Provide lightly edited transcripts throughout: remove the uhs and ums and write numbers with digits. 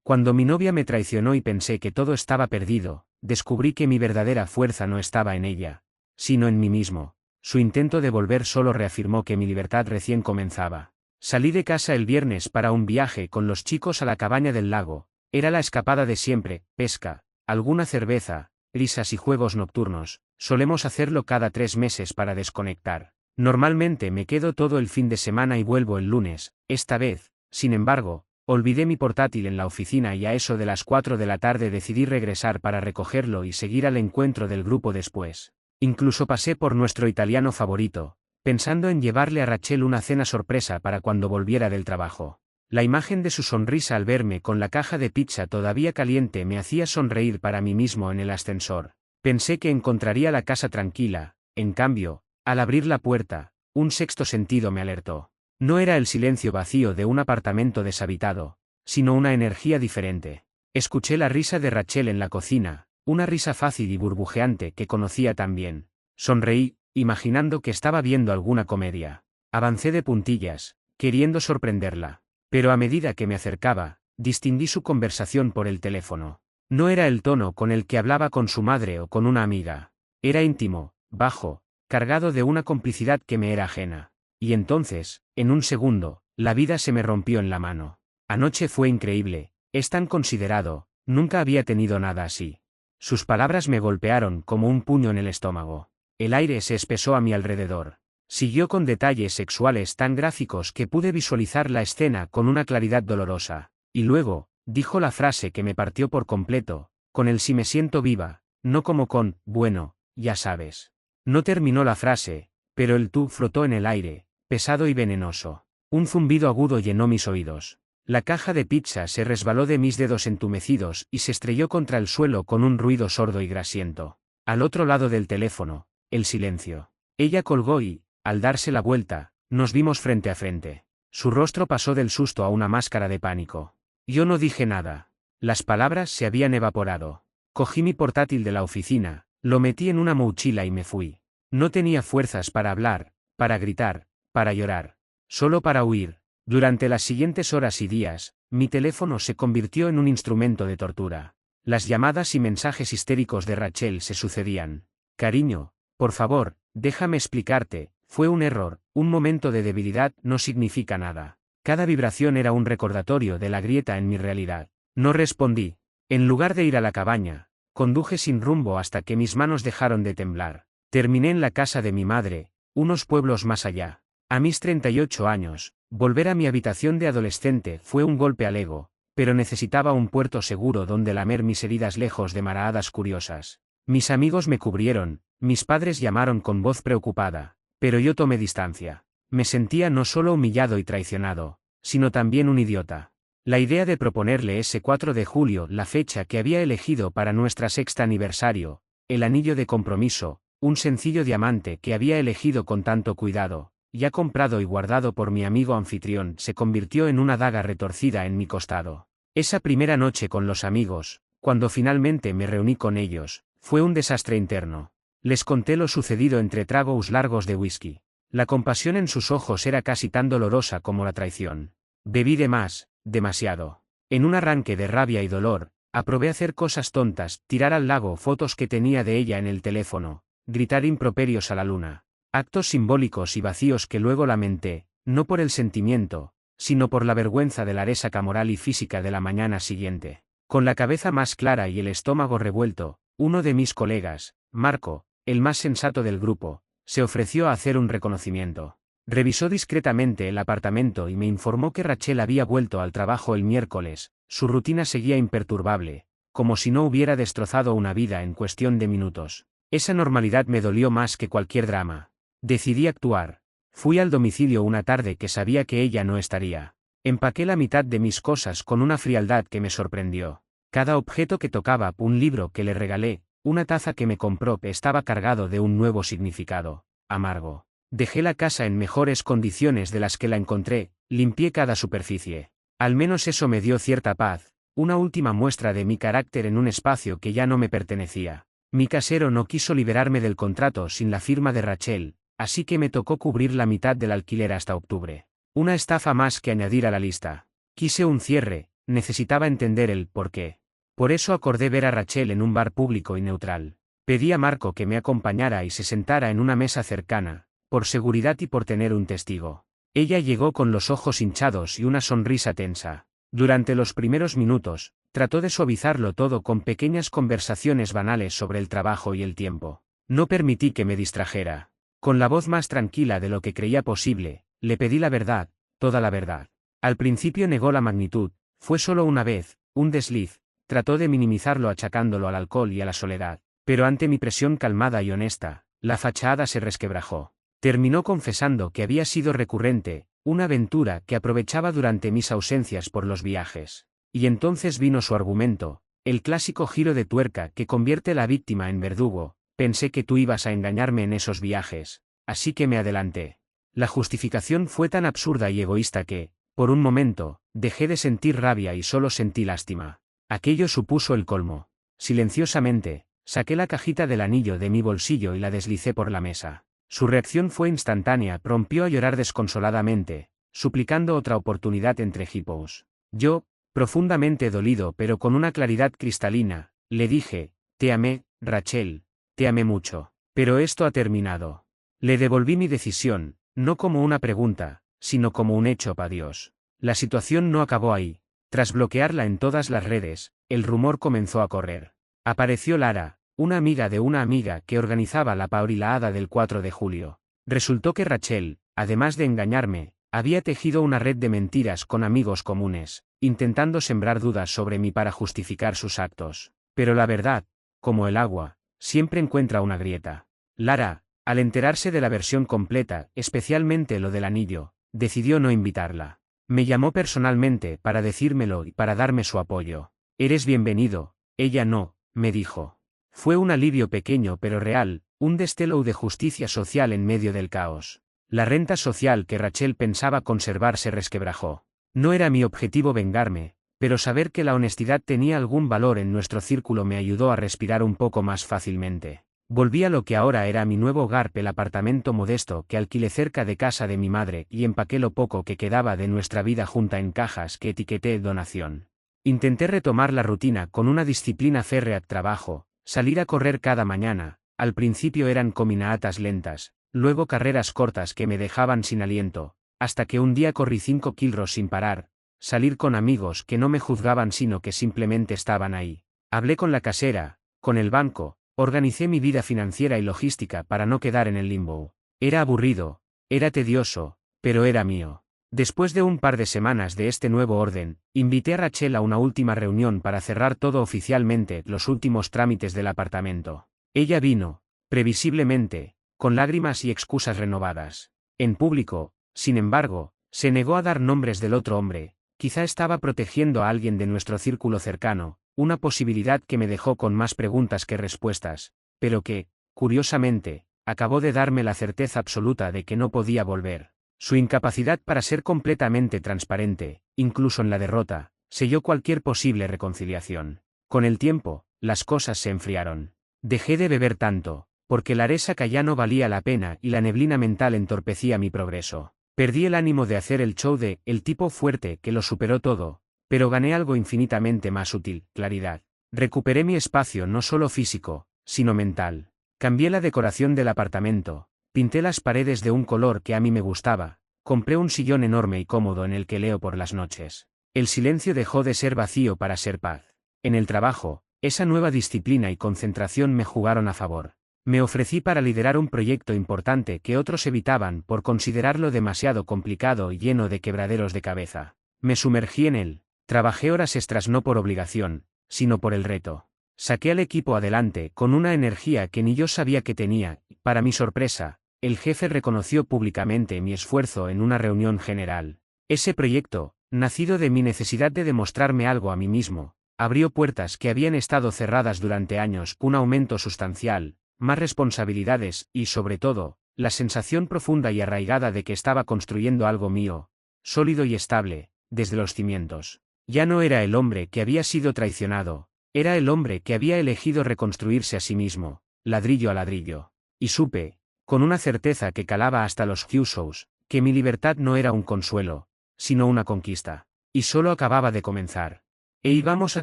Cuando mi novia me traicionó y pensé que todo estaba perdido, descubrí que mi verdadera fuerza no estaba en ella, sino en mí mismo. Su intento de volver solo reafirmó que mi libertad recién comenzaba. Salí de casa el viernes para un viaje con los chicos a la cabaña del lago. Era la escapada de siempre: pesca, alguna cerveza, risas y juegos nocturnos. Solemos hacerlo cada 3 meses para desconectar. Normalmente me quedo todo el fin de semana y vuelvo el lunes. Esta vez, sin embargo, olvidé mi portátil en la oficina y a eso de las 4 de la tarde decidí regresar para recogerlo y seguir al encuentro del grupo después. Incluso pasé por nuestro italiano favorito, pensando en llevarle a Rachel una cena sorpresa para cuando volviera del trabajo. La imagen de su sonrisa al verme con la caja de pizza todavía caliente me hacía sonreír para mí mismo en el ascensor. Pensé que encontraría la casa tranquila. En cambio, al abrir la puerta, un sexto sentido me alertó. No era el silencio vacío de un apartamento deshabitado, sino una energía diferente. Escuché la risa de Rachel en la cocina, una risa fácil y burbujeante que conocía tan bien. Sonreí, imaginando que estaba viendo alguna comedia. Avancé de puntillas, queriendo sorprenderla. Pero a medida que me acercaba, distinguí su conversación por el teléfono. No era el tono con el que hablaba con su madre o con una amiga. Era íntimo, bajo, cargado de una complicidad que me era ajena. Y entonces, en un segundo, la vida se me rompió en la mano. Anoche fue increíble, es tan considerado, nunca había tenido nada así. Sus palabras me golpearon como un puño en el estómago. El aire se espesó a mi alrededor. Siguió con detalles sexuales tan gráficos que pude visualizar la escena con una claridad dolorosa. Y luego, dijo la frase que me partió por completo, con el "si me siento viva", no como con "bueno, ya sabes". No terminó la frase, pero el tú flotó en el aire, pesado y venenoso. Un zumbido agudo llenó mis oídos. La caja de pizza se resbaló de mis dedos entumecidos y se estrelló contra el suelo con un ruido sordo y grasiento. Al otro lado del teléfono, el silencio. Ella colgó y, al darse la vuelta, nos vimos frente a frente. Su rostro pasó del susto a una máscara de pánico. Yo no dije nada. Las palabras se habían evaporado. Cogí mi portátil de la oficina, lo metí en una mochila y me fui. No tenía fuerzas para hablar, para gritar, para llorar. Solo para huir. Durante las siguientes horas y días, mi teléfono se convirtió en un instrumento de tortura. Las llamadas y mensajes histéricos de Rachel se sucedían. Cariño, por favor, déjame explicarte, fue un error, un momento de debilidad no significa nada. Cada vibración era un recordatorio de la grieta en mi realidad. No respondí. En lugar de ir a la cabaña, conduje sin rumbo hasta que mis manos dejaron de temblar. Terminé en la casa de mi madre, unos pueblos más allá. A mis 38 años, volver a mi habitación de adolescente fue un golpe al ego, pero necesitaba un puerto seguro donde lamer mis heridas lejos de maraadas curiosas. Mis amigos me cubrieron, mis padres llamaron con voz preocupada, pero yo tomé distancia. Me sentía no solo humillado y traicionado, sino también un idiota. La idea de proponerle ese 4 de julio, la fecha que había elegido para nuestra 6º aniversario, el anillo de compromiso, un sencillo diamante que había elegido con tanto cuidado, ya comprado y guardado por mi amigo anfitrión, se convirtió en una daga retorcida en mi costado. Esa primera noche con los amigos, cuando finalmente me reuní con ellos, fue un desastre interno. Les conté lo sucedido entre tragos largos de whisky. La compasión en sus ojos era casi tan dolorosa como la traición. Bebí de más, demasiado. En un arranque de rabia y dolor, aprobé hacer cosas tontas, tirar al lago fotos que tenía de ella en el teléfono, gritar improperios a la luna. Actos simbólicos y vacíos que luego lamenté, no por el sentimiento, sino por la vergüenza de la resaca moral y física de la mañana siguiente. Con la cabeza más clara y el estómago revuelto, uno de mis colegas, Marco, el más sensato del grupo, se ofreció a hacer un reconocimiento. Revisó discretamente el apartamento y me informó que Rachel había vuelto al trabajo el miércoles. Su rutina seguía imperturbable, como si no hubiera destrozado una vida en cuestión de minutos. Esa normalidad me dolió más que cualquier drama. Decidí actuar. Fui al domicilio una tarde que sabía que ella no estaría. Empaqué la mitad de mis cosas con una frialdad que me sorprendió. Cada objeto que tocaba, un libro que le regalé, una taza que me compró, estaba cargado de un nuevo significado, amargo. Dejé la casa en mejores condiciones de las que la encontré, limpié cada superficie. Al menos eso me dio cierta paz, una última muestra de mi carácter en un espacio que ya no me pertenecía. Mi casero no quiso liberarme del contrato sin la firma de Rachel, así que me tocó cubrir la mitad del alquiler hasta octubre. Una estafa más que añadir a la lista. Quise un cierre, necesitaba entender el por qué. Por eso acordé ver a Rachel en un bar público y neutral. Pedí a Marco que me acompañara y se sentara en una mesa cercana, por seguridad y por tener un testigo. Ella llegó con los ojos hinchados y una sonrisa tensa. Durante los primeros minutos, trató de suavizarlo todo con pequeñas conversaciones banales sobre el trabajo y el tiempo. No permití que me distrajera. Con la voz más tranquila de lo que creía posible, le pedí la verdad, toda la verdad. Al principio negó la magnitud, fue solo una vez, un desliz, trató de minimizarlo achacándolo al alcohol y a la soledad, pero ante mi presión calmada y honesta, la fachada se resquebrajó. Terminó confesando que había sido recurrente, una aventura que aprovechaba durante mis ausencias por los viajes. Y entonces vino su argumento, el clásico giro de tuerca que convierte a la víctima en verdugo. Pensé que tú ibas a engañarme en esos viajes, así que me adelanté. La justificación fue tan absurda y egoísta que, por un momento, dejé de sentir rabia y solo sentí lástima. Aquello supuso el colmo. Silenciosamente, saqué la cajita del anillo de mi bolsillo y la deslicé por la mesa. Su reacción fue instantánea, rompió a llorar desconsoladamente, suplicando otra oportunidad entre hippos. Yo, profundamente dolido pero con una claridad cristalina, le dije, te amé, Rachel, te amé mucho. Pero esto ha terminado. Le devolví mi decisión, no como una pregunta, sino como un hecho para Dios. La situación no acabó ahí. Tras bloquearla en todas las redes, el rumor comenzó a correr. Apareció Lara, una amiga de una amiga que organizaba la paurilaada del 4 de julio. Resultó que Rachel, además de engañarme, había tejido una red de mentiras con amigos comunes, intentando sembrar dudas sobre mí para justificar sus actos. Pero la verdad, como el agua, siempre encuentra una grieta. Lara, al enterarse de la versión completa, especialmente lo del anillo, decidió no invitarla. Me llamó personalmente para decírmelo y para darme su apoyo. Eres bienvenido, ella no, me dijo. Fue un alivio pequeño pero real, un destello de justicia social en medio del caos. La renta social que Rachel pensaba conservar se resquebrajó. No era mi objetivo vengarme, pero saber que la honestidad tenía algún valor en nuestro círculo me ayudó a respirar un poco más fácilmente. Volví a lo que ahora era mi nuevo hogar, el apartamento modesto que alquilé cerca de casa de mi madre, y empaqué lo poco que quedaba de nuestra vida junta en cajas que etiqueté donación. Intenté retomar la rutina con una disciplina férrea: trabajo, salir a correr cada mañana. Al principio eran caminatas lentas, luego carreras cortas que me dejaban sin aliento, hasta que un día corrí 5 kilómetros sin parar. Salir con amigos que no me juzgaban sino que simplemente estaban ahí. Hablé con la casera, con el banco, organicé mi vida financiera y logística para no quedar en el limbo. Era aburrido, era tedioso, pero era mío. Después de un par de semanas de este nuevo orden, invité a Rachel a una última reunión para cerrar todo oficialmente, los últimos trámites del apartamento. Ella vino, previsiblemente, con lágrimas y excusas renovadas. En público, sin embargo, se negó a dar nombres del otro hombre. Quizá estaba protegiendo a alguien de nuestro círculo cercano, una posibilidad que me dejó con más preguntas que respuestas, pero que, curiosamente, acabó de darme la certeza absoluta de que no podía volver. Su incapacidad para ser completamente transparente, incluso en la derrota, selló cualquier posible reconciliación. Con el tiempo, las cosas se enfriaron. Dejé de beber tanto, porque la resaca ya no valía la pena y la neblina mental entorpecía mi progreso. Perdí el ánimo de hacer el show de el tipo fuerte que lo superó todo, pero gané algo infinitamente más útil: claridad. Recuperé mi espacio no solo físico, sino mental. Cambié la decoración del apartamento, pinté las paredes de un color que a mí me gustaba, compré un sillón enorme y cómodo en el que leo por las noches. El silencio dejó de ser vacío para ser paz. En el trabajo, esa nueva disciplina y concentración me jugaron a favor. Me ofrecí para liderar un proyecto importante que otros evitaban por considerarlo demasiado complicado y lleno de quebraderos de cabeza. Me sumergí en él, trabajé horas extras no por obligación, sino por el reto. Saqué al equipo adelante con una energía que ni yo sabía que tenía, y, para mi sorpresa, el jefe reconoció públicamente mi esfuerzo en una reunión general. Ese proyecto, nacido de mi necesidad de demostrarme algo a mí mismo, abrió puertas que habían estado cerradas durante años: un aumento sustancial, más responsabilidades y, sobre todo, la sensación profunda y arraigada de que estaba construyendo algo mío, sólido y estable, desde los cimientos. Ya no era el hombre que había sido traicionado, era el hombre que había elegido reconstruirse a sí mismo, ladrillo a ladrillo. Y supe, con una certeza que calaba hasta los huesos, que mi libertad no era un consuelo, sino una conquista. Y solo acababa de comenzar. E íbamos a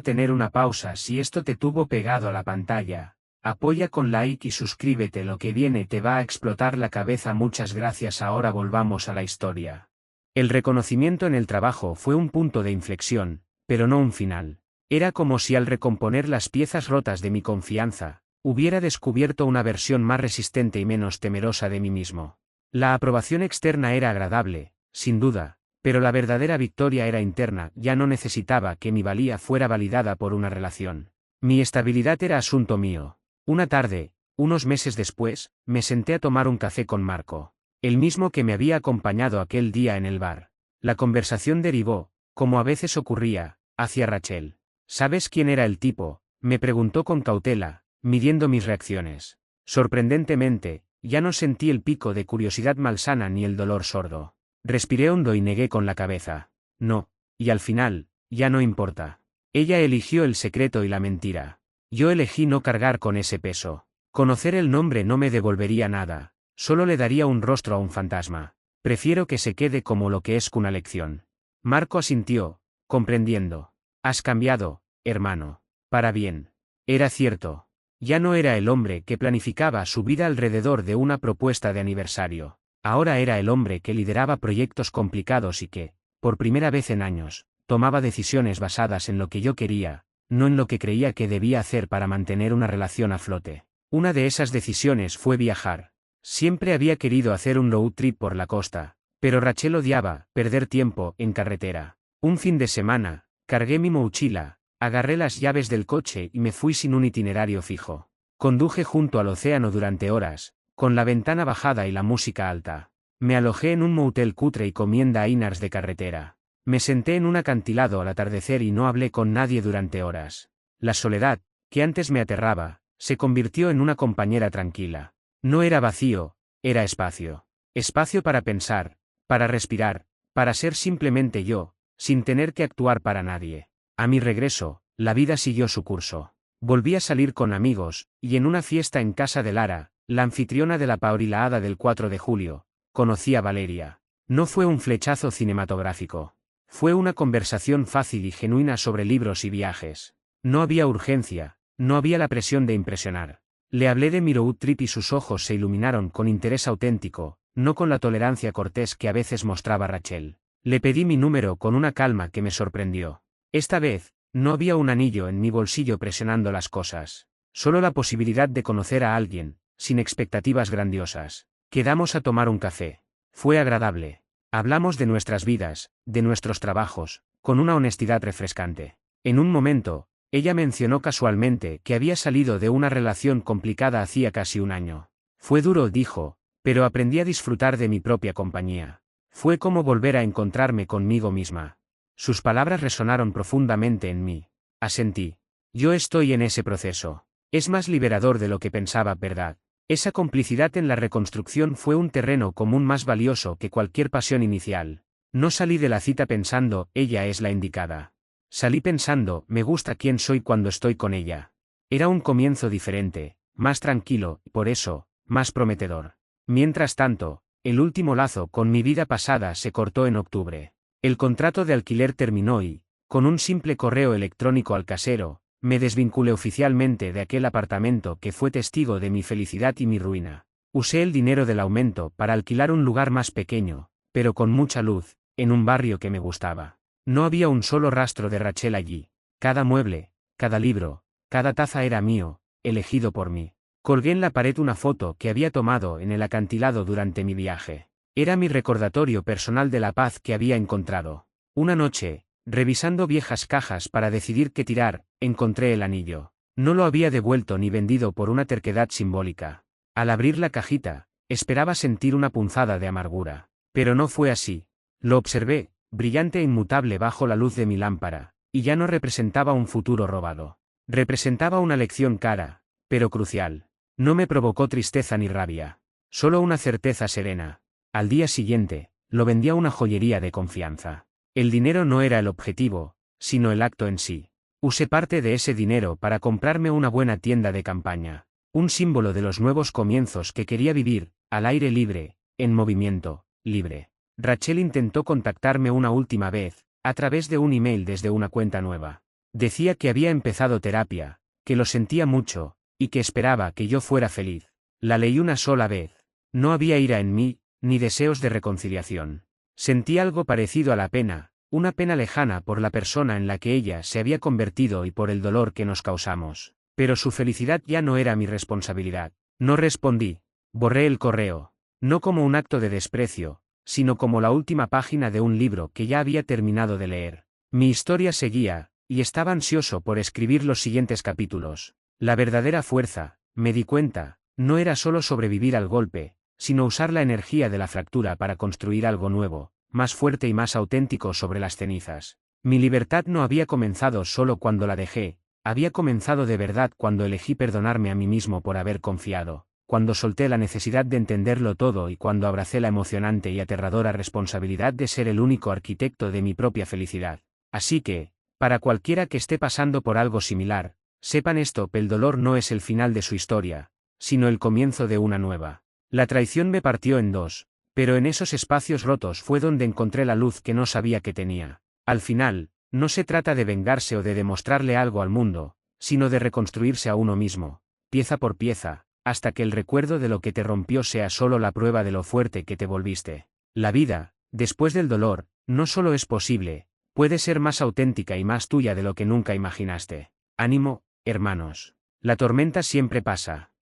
tener una pausa. Si esto te tuvo pegado a la pantalla, apoya con like y suscríbete, lo que viene te va a explotar la cabeza. Muchas gracias. Ahora volvamos a la historia. El reconocimiento en el trabajo fue un punto de inflexión, pero no un final. Era como si al recomponer las piezas rotas de mi confianza, hubiera descubierto una versión más resistente y menos temerosa de mí mismo. La aprobación externa era agradable, sin duda, pero la verdadera victoria era interna. Ya no necesitaba que mi valía fuera validada por una relación. Mi estabilidad era asunto mío. Una tarde, unos meses después, me senté a tomar un café con Marco, el mismo que me había acompañado aquel día en el bar. La conversación derivó, como a veces ocurría, hacia Rachel. ¿Sabes quién era el tipo?, me preguntó con cautela, midiendo mis reacciones. Sorprendentemente, ya no sentí el pico de curiosidad malsana ni el dolor sordo. Respiré hondo y negué con la cabeza. No, y al final, ya no importa. Ella eligió el secreto y la mentira. Yo elegí no cargar con ese peso. Conocer el nombre no me devolvería nada, solo le daría un rostro a un fantasma. Prefiero que se quede como lo que es, una lección. Marco asintió, comprendiendo. Has cambiado, hermano. Para bien. Era cierto. Ya no era el hombre que planificaba su vida alrededor de una propuesta de aniversario. Ahora era el hombre que lideraba proyectos complicados y que, por primera vez en años, tomaba decisiones basadas en lo que yo quería, no en lo que creía que debía hacer para mantener una relación a flote. Una de esas decisiones fue viajar. Siempre había querido hacer un road trip por la costa, pero Rachel odiaba perder tiempo en carretera. Un fin de semana, cargué mi mochila, agarré las llaves del coche y me fui sin un itinerario fijo. Conduje junto al océano durante horas, con la ventana bajada y la música alta. Me alojé en un motel cutre y comí en diners de carretera. Me senté en un acantilado al atardecer y no hablé con nadie durante horas. La soledad, que antes me aterraba, se convirtió en una compañera tranquila. No era vacío, era espacio. Espacio para pensar, para respirar, para ser simplemente yo, sin tener que actuar para nadie. A mi regreso, la vida siguió su curso. Volví a salir con amigos, y en una fiesta en casa de Lara, la anfitriona de la Paorilaada del 4 de julio, conocí a Valeria. No fue un flechazo cinematográfico. Fue una conversación fácil y genuina sobre libros y viajes. No había urgencia, no había la presión de impresionar. Le hablé de mi road trip y sus ojos se iluminaron con interés auténtico, no con la tolerancia cortés que a veces mostraba Rachel. Le pedí mi número con una calma que me sorprendió. Esta vez, no había un anillo en mi bolsillo presionando las cosas. Solo la posibilidad de conocer a alguien, sin expectativas grandiosas. Quedamos a tomar un café. Fue agradable. Hablamos de nuestras vidas, de nuestros trabajos, con una honestidad refrescante. En un momento, ella mencionó casualmente que había salido de una relación complicada hacía casi un año. Fue duro, dijo, pero aprendí a disfrutar de mi propia compañía. Fue como volver a encontrarme conmigo misma. Sus palabras resonaron profundamente en mí. Asentí. Yo estoy en ese proceso. Es más liberador de lo que pensaba, ¿verdad? Esa complicidad en la reconstrucción fue un terreno común más valioso que cualquier pasión inicial. No salí de la cita pensando, ella es la indicada. Salí pensando, me gusta quién soy cuando estoy con ella. Era un comienzo diferente, más tranquilo, y por eso, más prometedor. Mientras tanto, el último lazo con mi vida pasada se cortó en octubre. El contrato de alquiler terminó y, con un simple correo electrónico al casero, me desvinculé oficialmente de aquel apartamento que fue testigo de mi felicidad y mi ruina. Usé el dinero del aumento para alquilar un lugar más pequeño, pero con mucha luz, en un barrio que me gustaba. No había un solo rastro de Rachel allí. Cada mueble, cada libro, cada taza era mío, elegido por mí. Colgué en la pared una foto que había tomado en el acantilado durante mi viaje. Era mi recordatorio personal de la paz que había encontrado. Una noche, revisando viejas cajas para decidir qué tirar, encontré el anillo. No lo había devuelto ni vendido por una terquedad simbólica. Al abrir la cajita, esperaba sentir una punzada de amargura. Pero no fue así. Lo observé, brillante e inmutable bajo la luz de mi lámpara, y ya no representaba un futuro robado. Representaba una lección cara, pero crucial. No me provocó tristeza ni rabia. Solo una certeza serena. Al día siguiente, lo vendí a una joyería de confianza. El dinero no era el objetivo, sino el acto en sí. Usé parte de ese dinero para comprarme una buena tienda de campaña. Un símbolo de los nuevos comienzos que quería vivir, al aire libre, en movimiento, libre. Rachel intentó contactarme una última vez, a través de un email desde una cuenta nueva. Decía que había empezado terapia, que lo sentía mucho, y que esperaba que yo fuera feliz. La leí una sola vez. No había ira en mí, ni deseos de reconciliación. Sentí algo parecido a la pena, una pena lejana por la persona en la que ella se había convertido y por el dolor que nos causamos. Pero su felicidad ya no era mi responsabilidad. No respondí. Borré el correo. No como un acto de desprecio, sino como la última página de un libro que ya había terminado de leer. Mi historia seguía, y estaba ansioso por escribir los siguientes capítulos. La verdadera fuerza, me di cuenta, no era solo sobrevivir al golpe, sino usar la energía de la fractura para construir algo nuevo, más fuerte y más auténtico sobre las cenizas. Mi libertad no había comenzado solo cuando la dejé, había comenzado de verdad cuando elegí perdonarme a mí mismo por haber confiado, cuando solté la necesidad de entenderlo todo y cuando abracé la emocionante y aterradora responsabilidad de ser el único arquitecto de mi propia felicidad. Así que, para cualquiera que esté pasando por algo similar, sepan esto: el dolor no es el final de su historia, sino el comienzo de una nueva. La traición me partió en dos, pero en esos espacios rotos fue donde encontré la luz que no sabía que tenía. Al final, no se trata de vengarse o de demostrarle algo al mundo, sino de reconstruirse a uno mismo, pieza por pieza, hasta que el recuerdo de lo que te rompió sea solo la prueba de lo fuerte que te volviste. La vida, después del dolor, no solo es posible, puede ser más auténtica y más tuya de lo que nunca imaginaste. Ánimo, hermanos. La tormenta siempre pasa.